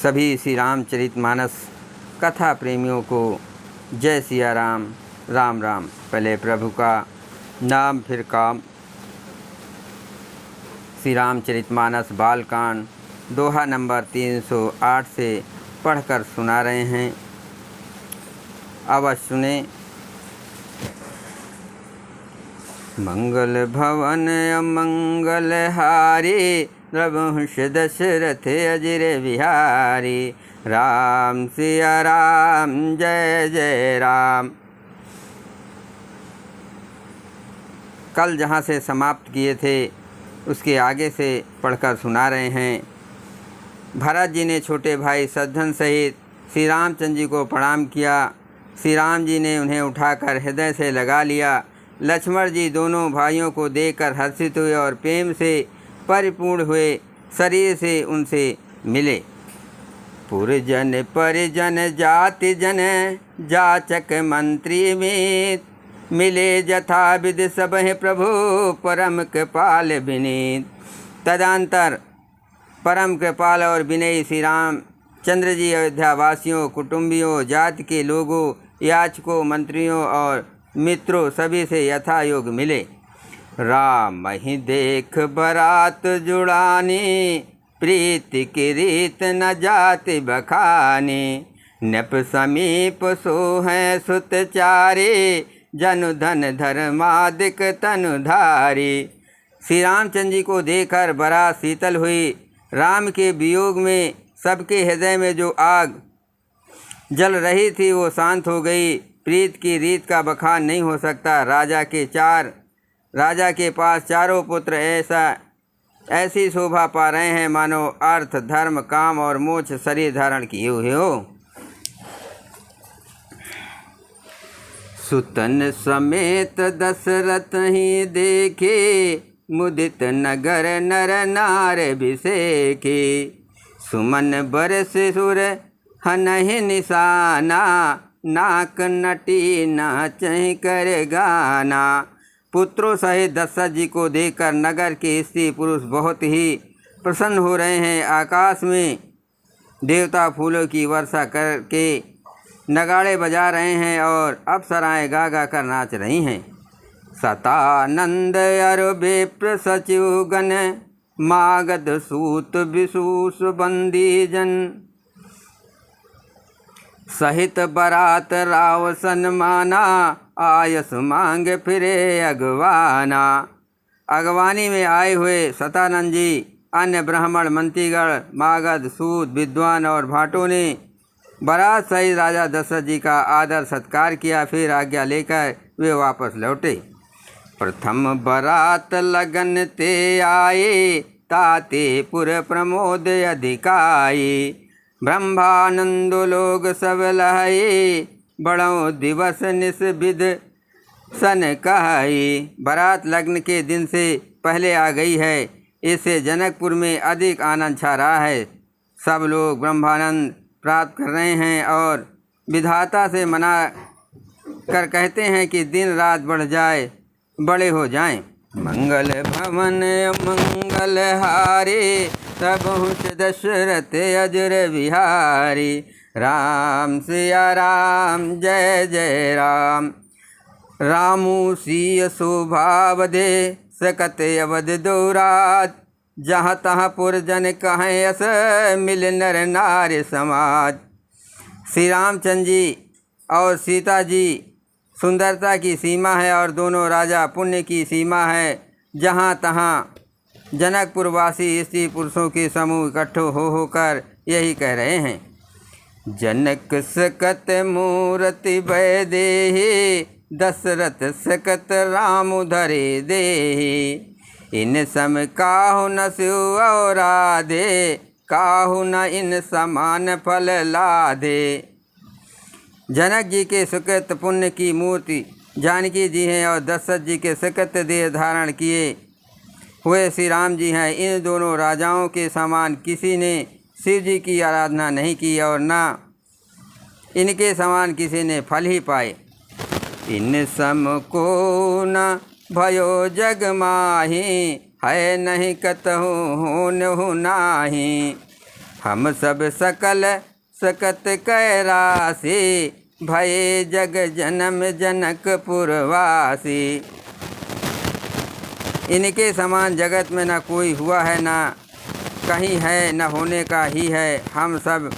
सभी श्री रामचरितमानस कथा प्रेमियों को जय सिया राम। राम राम। पहले प्रभु का नाम फिर काम। श्री रामचरितमानस बालकांड दोहा नंबर 308 से पढ़कर सुना रहे हैं, अवश्य सुने। मंगल भवन अमंगल हारी, रघुवंश दशरथ अजिर बिहारी। राम सिया राम जय जय राम। कल जहाँ से समाप्त किए थे उसके आगे से पढ़कर सुना रहे हैं। भरत जी ने छोटे भाई शत्रुघ्न सहित श्री रामचंद्र जी को प्रणाम किया। श्री राम जी ने उन्हें उठाकर हृदय से लगा लिया। लक्ष्मण जी दोनों भाइयों को देखकर हर्षित हुए और प्रेम से परिपूर्ण हुए शरीर से उनसे मिले। पुरजन परिजन जाति जन, जाचक मंत्री में मिले जथा विधि सब है प्रभु, परम कृपाल विनीत। तदंतर परम कृपाल और विनयी श्री राम चंद्र जी अयोध्या वासियों, कुटुंबियों, जाति के लोगों, याचकों, मंत्रियों और मित्रों सभी से यथा योग मिले। राम ही देख बरात जुड़ानी, प्रीति की रीत न जाति बखानी। नप समीप सो हैं सुतचारी, जनु धन धर्मादिक तनुधारी। श्री रामचंद्र जी को देखकर बरात शीतल हुई। राम के वियोग में सबके हृदय में जो आग जल रही थी वो शांत हो गई। प्रीत की रीत का बखान नहीं हो सकता। राजा के पास चारों पुत्र ऐसी शोभा पा रहे हैं मानो अर्थ, धर्म, काम और मोक्ष शरीर धारण किए हुए हो। सुतन समेत दशरथ ही देखे, मुदित नगर नर नार बिसेखे। सुमन बरस सुर हनहि निशाना, नाक नटी नाचहि कर गाना। पुत्रों सहित दशरथ जी को देखकर नगर के स्त्री पुरुष बहुत ही प्रसन्न हो रहे हैं। आकाश में देवता फूलों की वर्षा करके नगाड़े बजा रहे हैं और अप्सराएं गा गा कर नाच रही हैं। सतानंद अरु विप्र सचिव गण, मागध सूत विशूष बंदी जन। सहित बरात राव सन्माना, आयस मांग फिरे अगवाना। अगवानी में आए हुए सतानंद जी, अन्य ब्राह्मण, मंत्रीगण, मागध, सूत, विद्वान और भाटों ने बरात सहित राजा दशरथ जी का आदर सत्कार किया। फिर आज्ञा लेकर वे वापस लौटे। प्रथम बरात लगन ते आए, ताते पुर प्रमोद अधिकाई। ब्रह्मानंद लोग सब लहए, बड़ों दिवस निस विध सन कहाई। बारात लग्न के दिन से पहले आ गई है, इससे जनकपुर में अधिक आनंद छा रहा है। सब लोग ब्रह्मानंद प्राप्त कर रहे हैं और विधाता से मना कर कहते हैं कि दिन रात बढ़ जाए, बड़े हो जाएं। मंगल भवन मंगल हारे, रघुवंश दशरथ अजिर बिहारी। राम सिया राम जय जय राम। रामू सिय शोभा दे, सकत अवध दौरात। जहाँ तहाँ पुरजन कहें अस, मिल नर नार समाज। श्री रामचंद्र जी और सीता जी सुंदरता की सीमा है और दोनों राजा पुण्य की सीमा है। जहाँ तहाँ जनकपुरवासी स्त्री पुरुषों के समूह इकट्ठे होकर यही कह रहे हैं। जनक सकत मूर्ति भय देहि, दशरथ सकत राम धरे देहि। इन सम काहु न शिव औराधे, काहु न इन समान फल लाधे। जनक जी के सुकृत पुण्य की मूर्ति जानकी जी हैं और दशरथ जी के सुकृत देह धारण किए हुए श्री राम जी हैं। इन दोनों राजाओं के समान किसी ने शिव जी की आराधना नहीं की और न इनके समान किसी ने फल ही पाए। इन सम को न भयो जग माही, है नहीं कतहु हो नाही। हम सब सकल सकत कैरासी, भये जग जन्म जनकपुर वासी। इनके समान जगत में न कोई हुआ है, न कहीं है, न होने का ही है। हम सब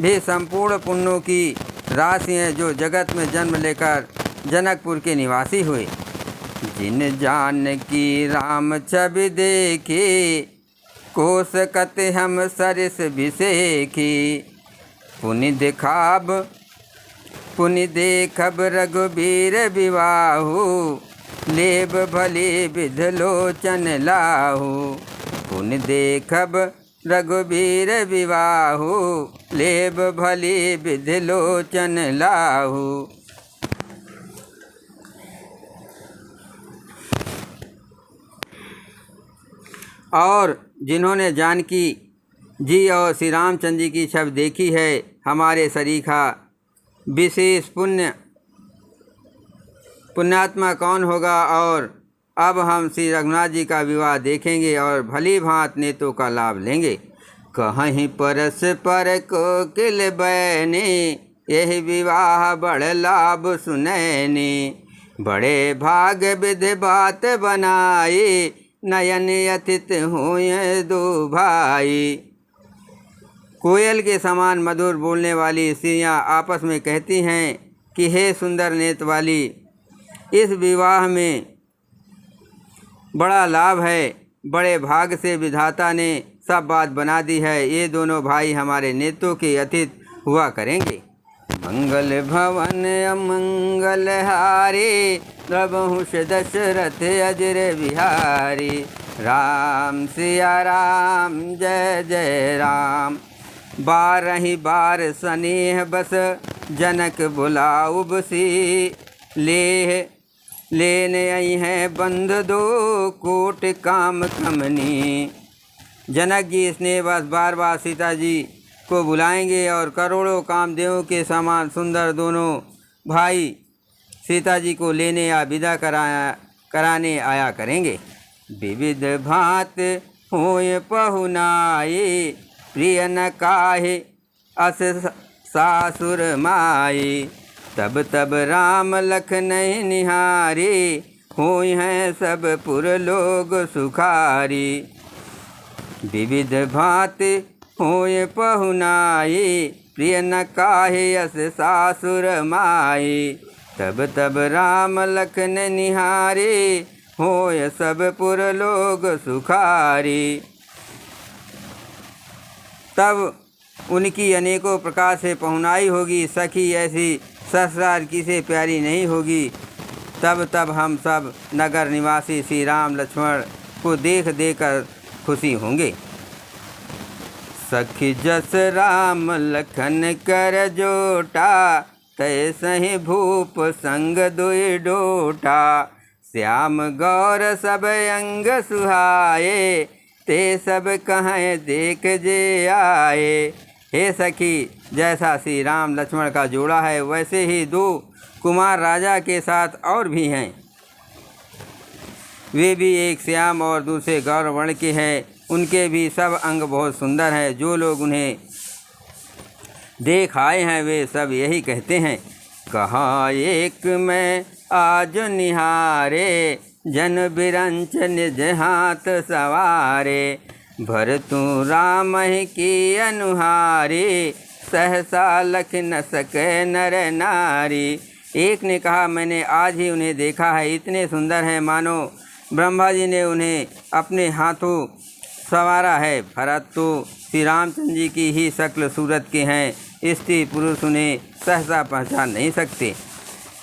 भी संपूर्ण पुण्यों की राशि हैं, जो जगत में जन्म लेकर जनकपुर के निवासी हुए। जिन जान की राम छवि देखी, कोस कत हम सरिस बिसेखी। पुनि देखब रघुबीर विवाहु, लेब भले विध लोचन लाहू। पुनि देखब रघुबीर विवाहु, लेब भले विध लोचन लाहू। और जिन्होंने जानकी जी और श्री रामचंद्र जी की छवि देखी है, हमारे सरीखा विशेष पुण्यात्मा कौन होगा। और अब हम श्री रघुनाथ जी का विवाह देखेंगे और भली भांत नेतों का लाभ लेंगे। कहीं परस पर कोकिल बहने, यही विवाह बड़ लाभ सुनैने। बड़े भाग विधि बात बनाए, नयन अतिथ हुए दो भाई। कोयल के समान मधुर बोलने वाली स्त्रियाँ आपस में कहती हैं कि हे सुंदर नेत्र वाली, इस विवाह में बड़ा लाभ है। बड़े भाग से विधाता ने सब बात बना दी है। ये दोनों भाई हमारे नेत्रों के अतिथि हुआ करेंगे। मंगल भवन अमंगल हारे, प्रभुष दशरथ अजर बिहारी। राम सिया राम जय जय राम। बारही बार स्नेह बस, जनक बुलाऊ बसी। लेने आई हैं बंध दो, कोट काम कमनी। जनक जी स्नेह बस बार बार सीता जी को बुलाएंगे और करोड़ों कामदेवों के समान सुंदर दोनों भाई सीता जी को लेने या विदा कराने आया करेंगे। विविध भांत होय पहुनाए, प्रिय न काहे अस सासुर माए। तब तब राम लखन निहारे, होय हैं सब पुर लोग सुखारी। विविध भांत होय पहुनाए, प्रिय न काहे अस सासुर माए। तब तब राम लखन निहारे, होय सब पुर लोग सुखारी। तब उनकी अनेकों प्रकार से पहुनाई होगी। सखी ऐसी ससुराल किसे प्यारी नहीं होगी। तब हम सब नगर निवासी श्री राम लक्ष्मण को देख कर खुशी होंगे। सखी जस राम लखन कर जोटा, तय सही भूप संग दुई डोटा। श्याम गौर सब अंग सुहाए, ते सब कहें देख जे आए। हे सखी, जैसा श्री राम लक्ष्मण का जोड़ा है, वैसे ही दो कुमार राजा के साथ और भी हैं। वे भी एक श्याम और दूसरे गौर वर्ण के हैं। उनके भी सब अंग बहुत सुंदर हैं। जो लोग उन्हें देख आए हैं, वे सब यही कहते हैं। कहाँ एक मैं आज निहारे, जन बिरंच निज हाथ सवारे। भरतु राम की अनुहारी, सहसा लख न सके नर नारी। एक ने कहा, मैंने आज ही उन्हें देखा है। इतने सुंदर हैं मानो ब्रह्मा जी ने उन्हें अपने हाथों सवारा है। भरत तो श्री रामचंद्र जी की ही शक्ल सूरत के हैं। स्त्री पुरुष उन्हें सहसा पहचान नहीं सकते।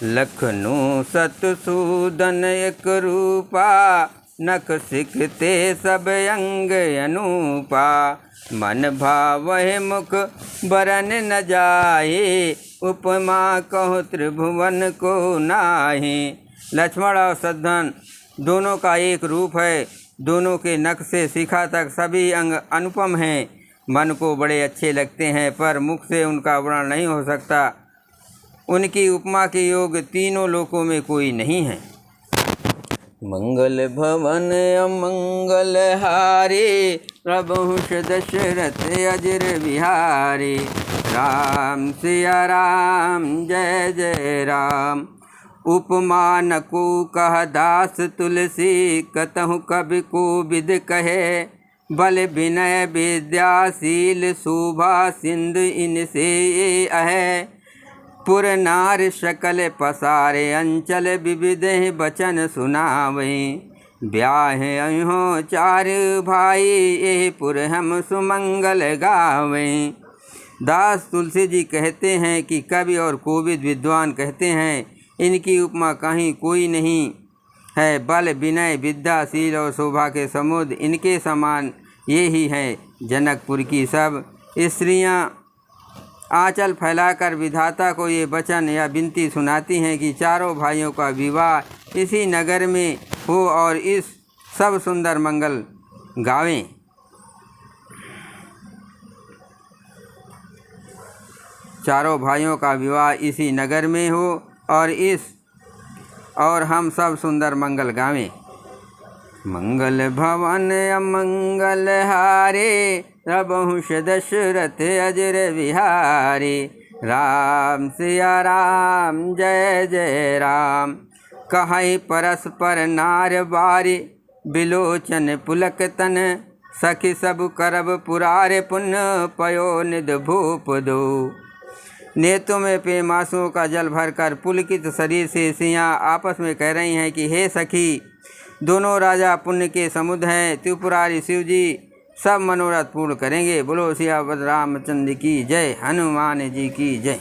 लखनऊ सतसूदन एक रूपा, नख सिखते सब अंग अनूपा। मन भावहि मुख बरन न जाए, उपमा कहो त्रिभुवन को नाहि। लक्ष्मण और शत्रुघ्न दोनों का एक रूप है। दोनों के नख से शिखा तक सभी अंग अनुपम हैं। मन को बड़े अच्छे लगते हैं, पर मुख से उनका वर्णन नहीं हो सकता। उनकी उपमा के योग तीनों लोकों में कोई नहीं है। मंगल भवन अमंगल हारे, प्रभुष दशरथ अजर बिहारी। राम सिया राम जय जय राम। उपमा न को कह दास तुलसी, कतहु कवि को विद कहे। बल विनय विद्याशील शोभा सिंधु इनसे अहे। पुर नार शकल पसारे अंचल, विविध बचन सुनावे। ब्याह अहो चार भाई, ये पुर हम सुमंगल गावे। दास तुलसी जी कहते हैं कि कवि और कोविद विद्वान कहते हैं, इनकी उपमा कहीं कोई नहीं है। बल विनय विद्याशील और शोभा के समुद्र इनके समान ये ही हैं। जनकपुर की सब स्त्रियां आंचल फैलाकर विधाता को ये वचन या विनती सुनाती हैं कि चारों भाइयों का विवाह इसी नगर में हो और इस सब सुंदर मंगल गावें। चारों भाइयों का विवाह इसी नगर में हो और हम सब सुंदर मंगल गावें। मंगल भवन अमंगल हारे, प्रभुष दशरथ अजर बिहारी। राम सिया राम जय जय राम। कहीं परस्पर नार बारी, बिलोचन पुलक तन। सखी सब करब पुरारे, पुण्य पयो निध भूप दो। नेत्रों में प्रेम आंसुओं का जल भरकर पुलकित शरीर से सियाँ आपस में कह रही हैं कि हे सखी, दोनों राजा पुण्य के समुद्र हैं। त्रिपुरारी शिव जी सब मनोरथ पूर्ण करेंगे। बोलो सियावर रामचंद्र की जय, हनुमान जी की जय।